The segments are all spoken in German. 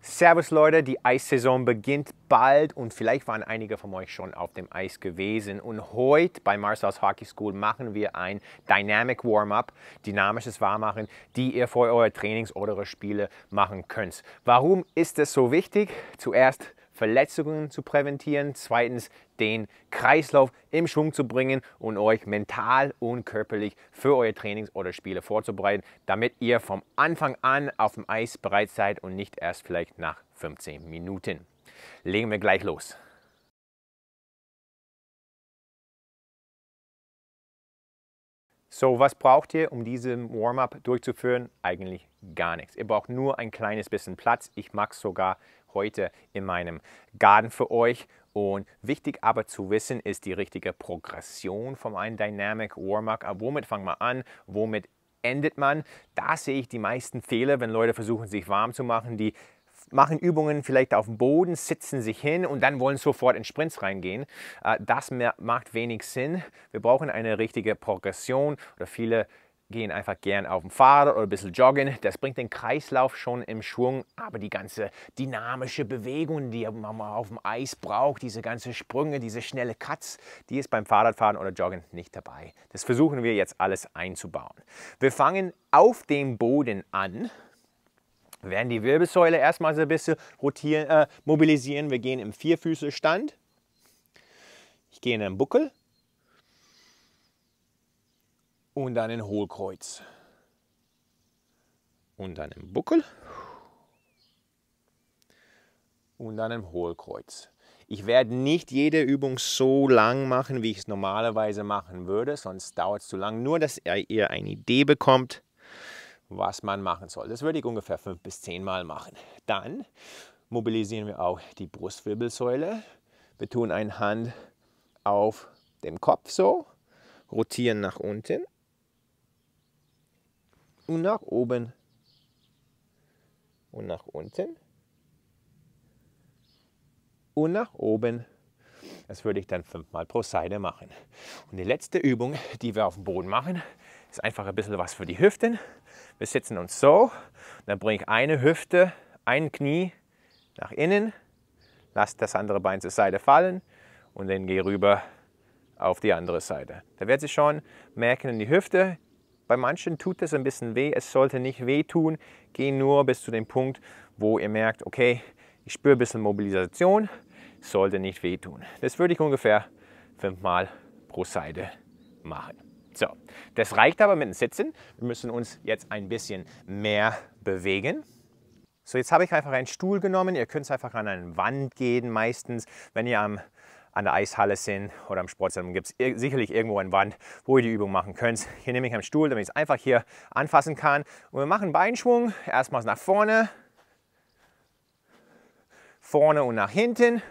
Servus Leute, die Eissaison beginnt bald und vielleicht waren einige von euch schon auf dem Eis gewesen. Und heute bei Marcel's Hockey School machen wir ein Dynamic Warm-Up, dynamisches Warmmachen, die ihr für eure Trainings oder eure Spiele machen könnt. Warum ist es so wichtig? Zuerst Verletzungen zu präventieren, zweitens den Kreislauf im Schwung zu bringen und euch mental und körperlich für eure Trainings oder Spiele vorzubereiten, damit ihr vom Anfang an auf dem Eis bereit seid und nicht erst vielleicht nach 15 Minuten. Legen wir gleich los. So, was braucht ihr, um diesen Warm-up durchzuführen? Eigentlich gar nichts. Ihr braucht nur ein kleines bisschen Platz. Ich mache es sogar heute in meinem Garten für euch. Und wichtig aber zu wissen ist die richtige Progression von einem Dynamic Warm-up. Womit fangen wir an? Womit endet man? Da sehe ich die meisten Fehler, wenn Leute versuchen, sich warm zu machen. Die machen Übungen vielleicht auf dem Boden, sitzen sich hin und dann wollen sofort in Sprints reingehen. Das macht wenig Sinn. Wir brauchen eine richtige Progression. Oder viele gehen einfach gern auf dem Fahrrad oder ein bisschen joggen. Das bringt den Kreislauf schon im Schwung, aber die ganze dynamische Bewegung, die man auf dem Eis braucht, diese ganzen Sprünge, diese schnelle Cuts, die ist beim Fahrradfahren oder Joggen nicht dabei. Das versuchen wir jetzt alles einzubauen. Wir fangen auf dem Boden an. Wir werden die Wirbelsäule erstmal so ein bisschen rotieren, mobilisieren. Wir gehen im Vierfüßlerstand. Ich gehe in den Buckel. Und dann in Hohlkreuz. Und dann im Buckel. Und dann im Hohlkreuz. Ich werde nicht jede Übung so lang machen, wie ich es normalerweise machen würde, sonst dauert es zu lang. Nur, dass ihr eine Idee bekommt, was man machen soll. Das würde ich ungefähr 5 bis 10 Mal machen. Dann mobilisieren wir auch die Brustwirbelsäule. Wir tun eine Hand auf dem Kopf so, rotieren nach unten und nach oben und nach unten und nach oben. Das würde ich dann 5 Mal pro Seite machen. Und die letzte Übung, die wir auf dem Boden machen, ist einfach ein bisschen was für die Hüften. Wir sitzen uns so, dann bringe ich eine Hüfte, ein Knie nach innen, lasse das andere Bein zur Seite fallen und dann gehe rüber auf die andere Seite. Da wird sich schon merken in die Hüfte. Bei manchen tut es ein bisschen weh, es sollte nicht weh tun. Geh nur bis zu dem Punkt, wo ihr merkt, okay, ich spüre ein bisschen Mobilisation, sollte nicht weh tun. Das würde ich ungefähr 5 Mal pro Seite machen. So, das reicht aber mit dem Sitzen. Wir müssen uns jetzt ein bisschen mehr bewegen. So, jetzt habe ich einfach einen Stuhl genommen. Ihr könnt einfach an eine Wand gehen meistens. Wenn ihr an der Eishalle sind oder am Sportzentrum, gibt es sicherlich irgendwo eine Wand, wo ihr die Übung machen könnt. Hier nehme ich einen Stuhl, damit ich es einfach hier anfassen kann. Und wir machen Beinschwung. Erstmals nach vorne. Vorne und nach hinten.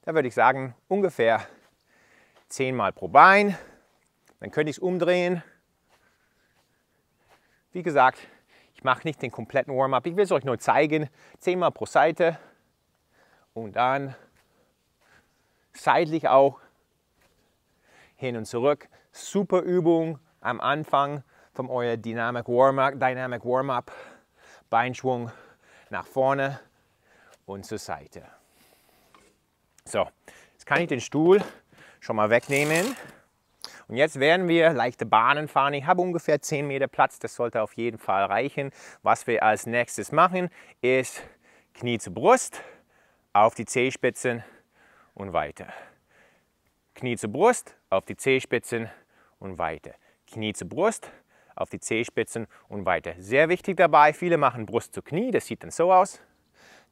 Da würde ich sagen, ungefähr 10 Mal pro Bein. Dann könnte ich es umdrehen. Wie gesagt, ich mache nicht den kompletten Warm-up. Ich will es euch nur zeigen. 10 Mal pro Seite. Und dann seitlich auch hin und zurück. Super Übung am Anfang von euer Dynamic Warm-up. Beinschwung nach vorne und zur Seite. So, jetzt kann ich den Stuhl schon mal wegnehmen. Und jetzt werden wir leichte Bahnen fahren. Ich habe ungefähr 10 Meter Platz, das sollte auf jeden Fall reichen. Was wir als nächstes machen, ist Knie zur Brust, auf die Zehenspitzen und weiter. Knie zur Brust, auf die Zehenspitzen und weiter. Knie zur Brust, auf die Zehenspitzen und weiter. Sehr wichtig dabei, viele machen Brust zu Knie, das sieht dann so aus.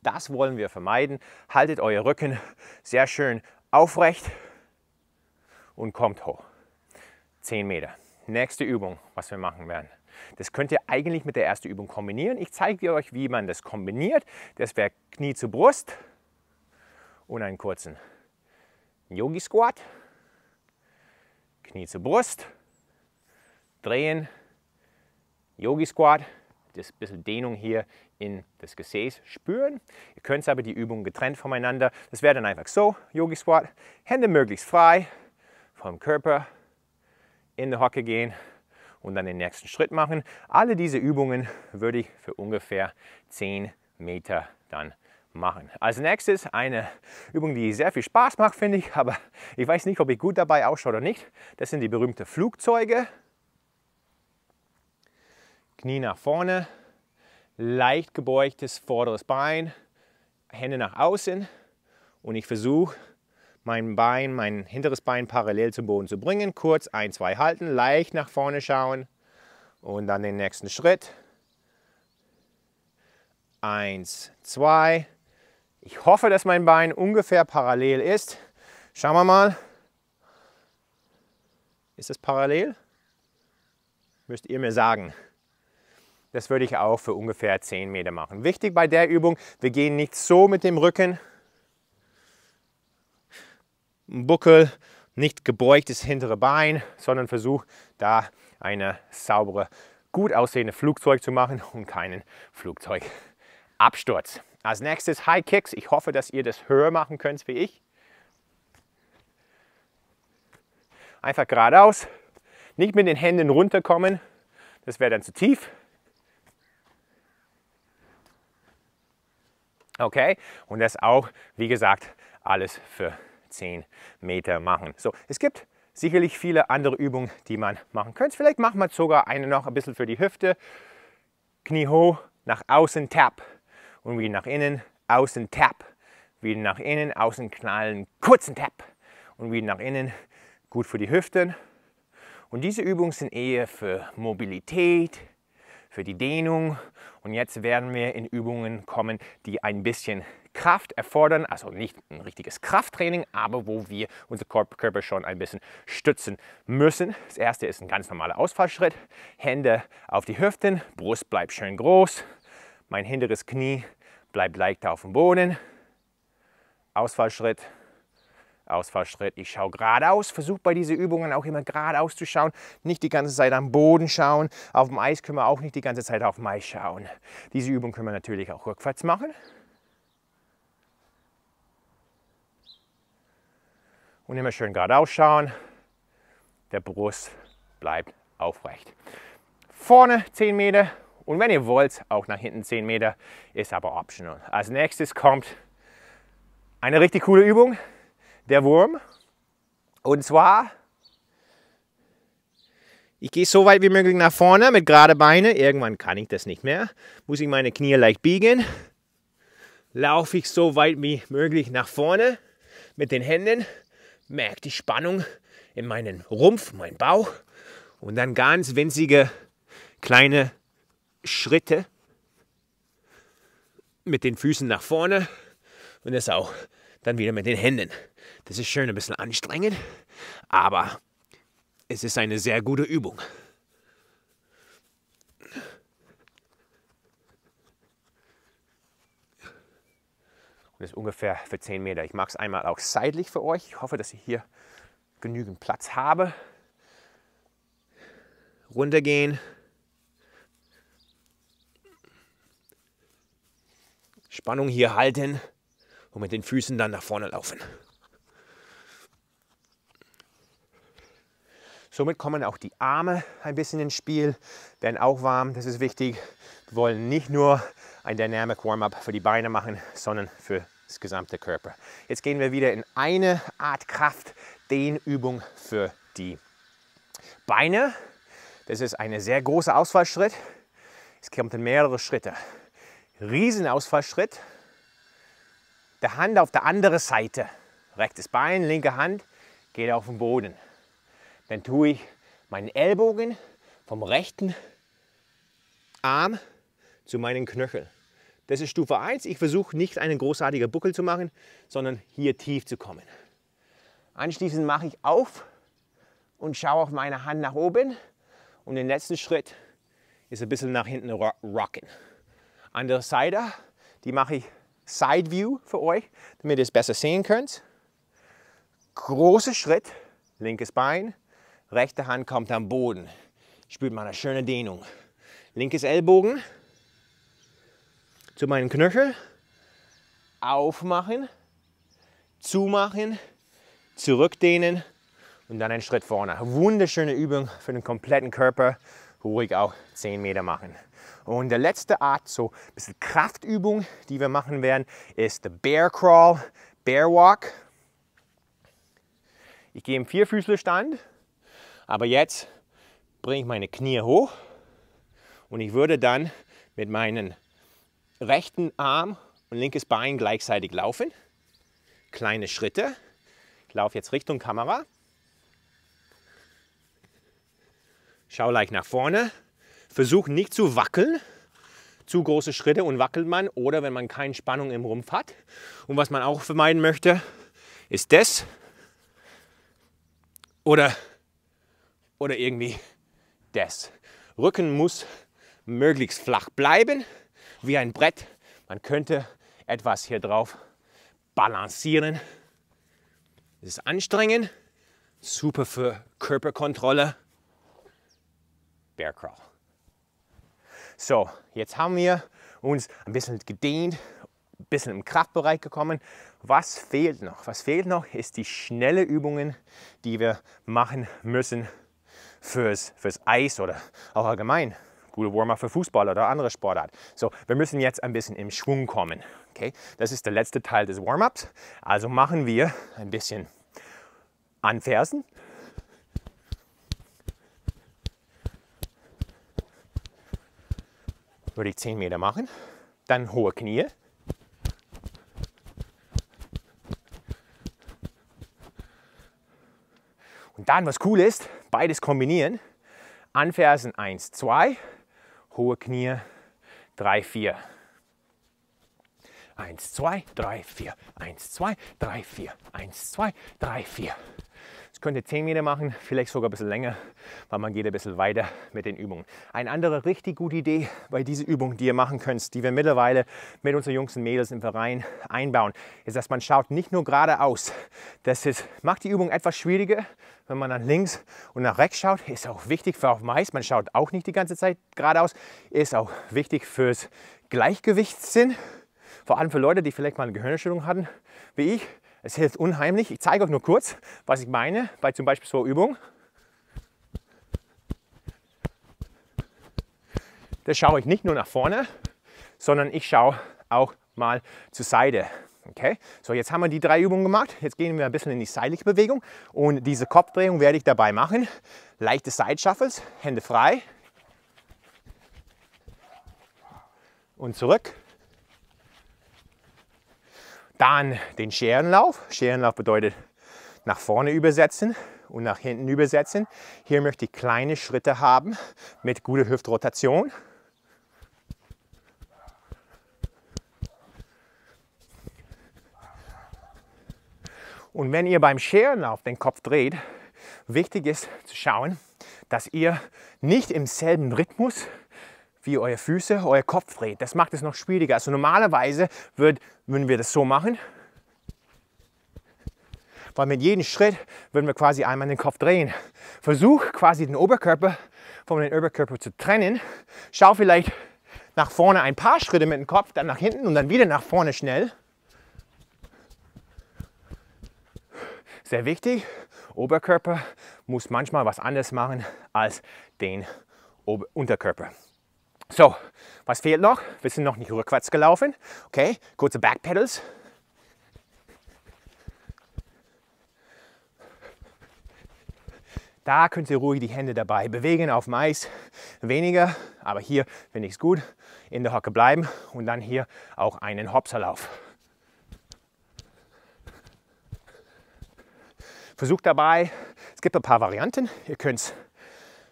Das wollen wir vermeiden. Haltet euer Rücken sehr schön aufrecht und kommt hoch. 10 Meter. Nächste Übung, was wir machen werden. Das könnt ihr eigentlich mit der ersten Übung kombinieren. Ich zeige euch, wie man das kombiniert. Das wäre Knie zur Brust und einen kurzen Yogi Squat. Knie zur Brust, drehen, Yogi Squat. Das bisschen Dehnung hier in das Gesäß spüren. Ihr könnt aber die Übungen getrennt voneinander. Das wäre dann einfach so, Yogi Squat. Hände möglichst frei vom Körper. In die Hocke gehen und dann den nächsten Schritt machen. Alle diese Übungen würde ich für ungefähr 10 Meter dann machen. Als nächstes eine Übung, die sehr viel Spaß macht, finde ich, aber ich weiß nicht, ob ich gut dabei ausschaue oder nicht. Das sind die berühmten Flugzeuge. Knie nach vorne, leicht gebeugtes vorderes Bein, Hände nach außen und ich versuche, mein hinteres Bein parallel zum Boden zu bringen. Kurz 1, 2 halten, leicht nach vorne schauen und dann den nächsten Schritt. 1, 2. Ich hoffe, dass mein Bein ungefähr parallel ist. Schauen wir mal. Ist es parallel? Müsst ihr mir sagen. Das würde ich auch für ungefähr 10 Meter machen. Wichtig bei der Übung, wir gehen nicht so mit dem Rücken. Buckel, nicht gebeugtes hintere Bein, sondern versuch da eine saubere, gut aussehende Flugzeug zu machen und keinen Flugzeugabsturz. Als nächstes High Kicks. Ich hoffe, dass ihr das höher machen könnt wie ich. Einfach geradeaus, nicht mit den Händen runterkommen, das wäre dann zu tief. Okay, und das auch, wie gesagt, alles für 10 Meter machen. So, es gibt sicherlich viele andere Übungen, die man machen könnte. Vielleicht machen wir sogar eine noch ein bisschen für die Hüfte. Knie hoch, nach außen, Tap und wieder nach innen, außen, Tap, wieder nach innen, außen knallen, kurzen Tap und wieder nach innen, gut für die Hüften. Und diese Übungen sind eher für Mobilität, für die Dehnung. Und jetzt werden wir in Übungen kommen, die ein bisschen Kraft erfordern, also nicht ein richtiges Krafttraining, aber wo wir unser Körper schon ein bisschen stützen müssen. Das erste ist ein ganz normaler Ausfallschritt. Hände auf die Hüften, Brust bleibt schön groß, mein hinteres Knie bleibt leicht auf dem Boden. Ausfallschritt. Ausfallschritt. Ich schaue geradeaus, versuche bei diesen Übungen auch immer geradeaus zu schauen, nicht die ganze Zeit am Boden schauen. Auf dem Eis können wir auch nicht die ganze Zeit auf dem Eis schauen. Diese Übung können wir natürlich auch rückwärts machen. Und immer schön geradeaus schauen. Der Brust bleibt aufrecht. Vorne 10 Meter und wenn ihr wollt, auch nach hinten 10 Meter, ist aber optional. Als nächstes kommt eine richtig coole Übung. Der Wurm. Und zwar, ich gehe so weit wie möglich nach vorne mit gerade Beine. Irgendwann kann ich das nicht mehr. Muss ich meine Knie leicht biegen. Laufe ich so weit wie möglich nach vorne mit den Händen. Merke die Spannung in meinen Rumpf, meinen Bauch. Und dann ganz winzige kleine Schritte mit den Füßen nach vorne. Und das auch dann wieder mit den Händen. Das ist schön ein bisschen anstrengend, aber es ist eine sehr gute Übung. Und das ist ungefähr für 10 Meter. Ich mache es einmal auch seitlich für euch. Ich hoffe, dass ich hier genügend Platz habe. Runtergehen. Spannung hier halten und mit den Füßen dann nach vorne laufen. Somit kommen auch die Arme ein bisschen ins Spiel, werden auch warm, das ist wichtig. Wir wollen nicht nur ein Dynamic Warm-Up für die Beine machen, sondern für das gesamte Körper. Jetzt gehen wir wieder in eine Art Kraft-Dehnübung für die Beine. Das ist ein sehr großer Ausfallschritt. Es kommt in mehrere Schritte. Riesenausfallschritt. Der Hand auf der anderen Seite. Rechtes Bein, linke Hand geht auf den Boden. Dann tue ich meinen Ellbogen vom rechten Arm zu meinen Knöcheln. Das ist Stufe 1. Ich versuche nicht einen großartigen Buckel zu machen, sondern hier tief zu kommen. Anschließend mache ich auf und schaue auf meine Hand nach oben. Und den letzten Schritt ist ein bisschen nach hinten rocken. Andere Seite, die mache ich Side View für euch, damit ihr es besser sehen könnt. Großer Schritt, linkes Bein. Rechte Hand kommt am Boden. Spürt man eine schöne Dehnung. Linkes Ellbogen zu meinen Knöcheln. Aufmachen, zumachen, zurückdehnen und dann einen Schritt vorne. Wunderschöne Übung für den kompletten Körper. Ruhig auch 10 Meter machen. Und der letzte Art, so ein bisschen Kraftübung, die wir machen werden, ist der Bear Crawl, Bear Walk. Ich gehe im Vierfüßlerstand, aber jetzt bringe ich meine Knie hoch und ich würde dann mit meinem rechten Arm und linkes Bein gleichzeitig laufen. Kleine Schritte. Ich laufe jetzt Richtung Kamera. Schau leicht nach vorne. Versuch nicht zu wackeln. Zu große Schritte und wackelt man. Oder wenn man keine Spannung im Rumpf hat. Und was man auch vermeiden möchte, ist das. Oder irgendwie das. Rücken muss möglichst flach bleiben, wie ein Brett. Man könnte etwas hier drauf balancieren. Das ist anstrengend, super für Körperkontrolle. Bear Crawl. So, jetzt haben wir uns ein bisschen gedehnt, ein bisschen im Kraftbereich gekommen. Was fehlt noch? Was fehlt noch, ist die schnelle Übungen, die wir machen müssen fürs Eis oder auch allgemein. Gute Warm-up für Fußball oder andere Sportart. So, wir müssen jetzt ein bisschen im Schwung kommen. Okay? Das ist der letzte Teil des Warm-ups. Also machen wir ein bisschen anfersen. Würde ich 10 Meter machen. Dann hohe Knie. Und dann, was cool ist, beides kombinieren. Anfersen 1, 2. Hohe Knie 3, 4. 1, 2, 3, 4. 1, 2, 3, 4. 1, 2, 3, 4. Das könnt ihr 10 Meter machen, vielleicht sogar ein bisschen länger, weil man geht ein bisschen weiter mit den Übungen. Eine andere richtig gute Idee bei dieser Übung, die ihr machen könnt, die wir mittlerweile mit unseren Jungs und Mädels im Verein einbauen, ist, dass man schaut nicht nur geradeaus. Macht die Übung etwas schwieriger, wenn man nach links und nach rechts schaut. Ist auch wichtig für auf Mais. Man schaut auch nicht die ganze Zeit geradeaus. Ist auch wichtig fürs Gleichgewichtssinn. Vor allem für Leute, die vielleicht mal eine Gehirnerschütterung hatten, wie ich. Es hilft unheimlich. Ich zeige euch nur kurz, was ich meine bei zum Beispiel so einer Übung. Da schaue ich nicht nur nach vorne, sondern ich schaue auch mal zur Seite. Okay? So, jetzt haben wir die 3 Übungen gemacht. Jetzt gehen wir ein bisschen in die seitliche Bewegung. Und diese Kopfdrehung werde ich dabei machen. Leichte Side Shuffles, Hände frei. Und zurück. Dann den Scherenlauf. Scherenlauf bedeutet nach vorne übersetzen und nach hinten übersetzen. Hier möchte ich kleine Schritte haben mit guter Hüftrotation. Und wenn ihr beim Scherenlauf den Kopf dreht, wichtig ist zu schauen, dass ihr nicht im selben Rhythmus wie eure Füße, euer Kopf dreht. Das macht es noch schwieriger. Also normalerweise würden wir das so machen, weil mit jedem Schritt würden wir quasi einmal den Kopf drehen. Versuch quasi den Oberkörper von dem Oberkörper zu trennen. Schau vielleicht nach vorne ein paar Schritte mit dem Kopf, dann nach hinten und dann wieder nach vorne schnell. Sehr wichtig, Oberkörper muss manchmal was anderes machen als den Unterkörper. So, was fehlt noch? Wir sind noch nicht rückwärts gelaufen. Okay, kurze Backpedals. Da könnt ihr ruhig die Hände dabei bewegen, auf Mais weniger, aber hier finde ich es gut. In der Hocke bleiben und dann hier auch einen Hopserlauf. Versucht dabei, es gibt ein paar Varianten. Ihr könnt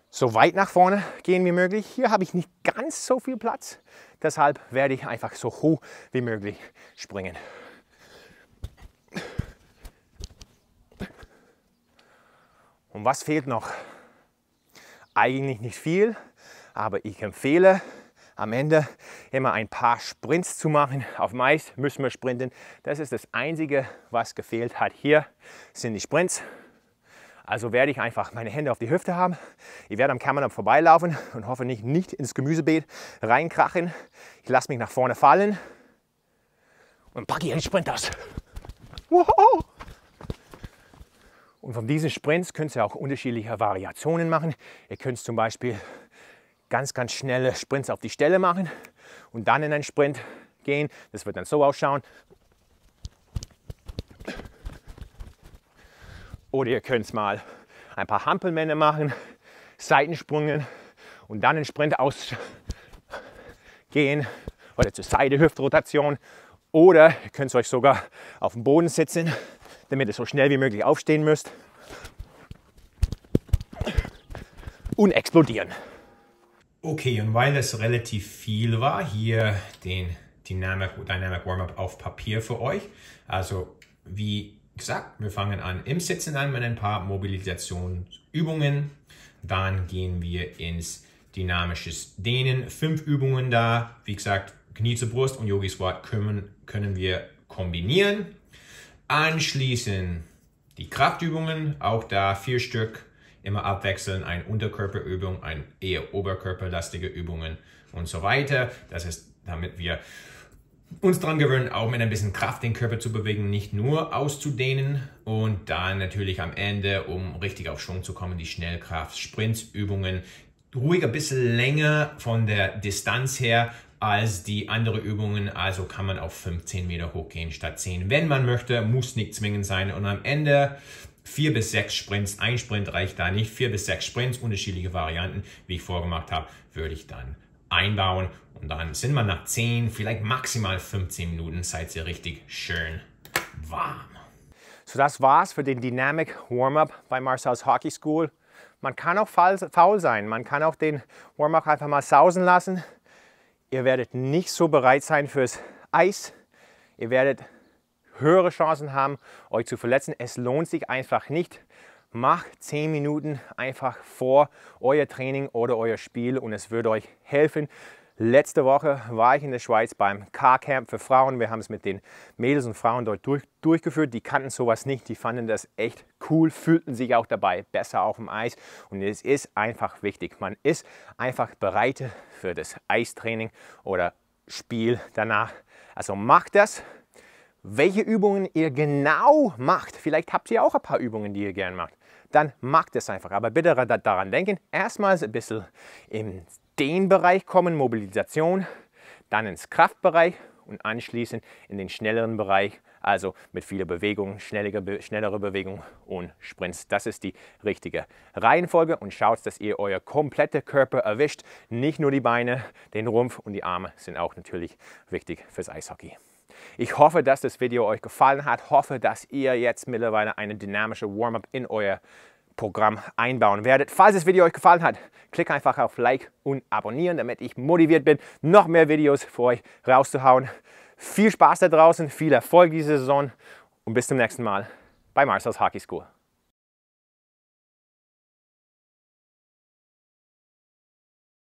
so weit nach vorne gehen wie möglich. Hier habe ich nicht ganz so viel Platz, deshalb werde ich einfach so hoch wie möglich springen. Und was fehlt noch? Eigentlich nicht viel, aber ich empfehle am Ende immer ein paar Sprints zu machen. Auf Mais müssen wir sprinten. Das ist das Einzige, was gefehlt hat. Hier sind die Sprints. Also werde ich einfach meine Hände auf die Hüfte haben. Ich werde am Kamera vorbeilaufen und hoffentlich nicht ins Gemüsebeet reinkrachen. Ich lasse mich nach vorne fallen und packe hier den Sprint aus. Wow. Und von diesen Sprints könnt ihr auch unterschiedliche Variationen machen. Ihr könnt zum Beispiel ganz schnelle Sprints auf die Stelle machen und dann in einen Sprint gehen. Das wird dann so ausschauen. Oder ihr könnt mal ein paar Hampelmänner machen, Seitensprünge und dann einen Sprint ausgehen oder zur Seite Hüftrotation. Oder ihr könnt euch sogar auf dem Boden sitzen, damit ihr so schnell wie möglich aufstehen müsst und explodieren. Okay, und weil es relativ viel war, hier den Dynamic Warm-Up auf Papier für euch. Also wie gesagt, wir fangen an im Sitzen an mit ein paar Mobilisationsübungen. Dann gehen wir ins dynamisches Dehnen. 5 Übungen da. Wie gesagt, Knie zur Brust und Yogi Squat können wir kombinieren. Anschließend die Kraftübungen. Auch da 4 Stück. Immer abwechseln. Eine Unterkörperübung, eine eher oberkörperlastige Übungen und so weiter. Das ist, damit wir uns daran gewöhnen, auch mit ein bisschen Kraft den Körper zu bewegen, nicht nur auszudehnen. Und dann natürlich am Ende, um richtig auf Schwung zu kommen, die Schnellkraft-Sprintsübungen. Ruhig ein bisschen länger von der Distanz her als die anderen Übungen. Also kann man auf 15 Meter hochgehen statt 10. Wenn man möchte, muss nicht zwingend sein. Und am Ende 4 bis 6 Sprints. Ein Sprint reicht da nicht. 4 bis 6 Sprints, unterschiedliche Varianten, wie ich vorgemacht habe, würde ich dann einbauen. Und dann sind wir nach 10, vielleicht maximal 15 Minuten, seid ihr richtig schön warm. So, das war's für den Dynamic Warm-Up bei Marcel's Hockey School. Man kann auch faul sein. Man kann auch den Warm-Up einfach mal sausen lassen. Ihr werdet nicht so bereit sein fürs Eis. Ihr werdet höhere Chancen haben, euch zu verletzen. Es lohnt sich einfach nicht. Macht 10 Minuten einfach vor euer Training oder euer Spiel und es wird euch helfen. Letzte Woche war ich in der Schweiz beim Car-Camp für Frauen. Wir haben es mit den Mädels und Frauen dort durchgeführt. Die kannten sowas nicht, die fanden das echt cool, fühlten sich auch dabei besser auf dem Eis. Und es ist einfach wichtig. Man ist einfach bereit für das Eistraining oder Spiel danach. Also macht das. Welche Übungen ihr genau macht, vielleicht habt ihr auch ein paar Übungen, die ihr gern macht, dann macht es einfach. Aber bitte daran denken, erstmals ein bisschen im Dehnbereich kommen, Mobilisation, dann ins Kraftbereich und anschließend in den schnelleren Bereich, also mit vieler Bewegung, schnellere Bewegung und Sprints. Das ist die richtige Reihenfolge und schaut, dass ihr euer kompletter Körper erwischt. Nicht nur die Beine, den Rumpf und die Arme sind auch natürlich wichtig fürs Eishockey. Ich hoffe, dass das Video euch gefallen hat. Hoffe, dass ihr jetzt mittlerweile eine dynamische Warm-Up in euer Programm einbauen werdet. Falls das Video euch gefallen hat, klickt einfach auf Like und Abonnieren, damit ich motiviert bin, noch mehr Videos für euch rauszuhauen. Viel Spaß da draußen, viel Erfolg diese Saison und bis zum nächsten Mal bei Marcel's Hockey School.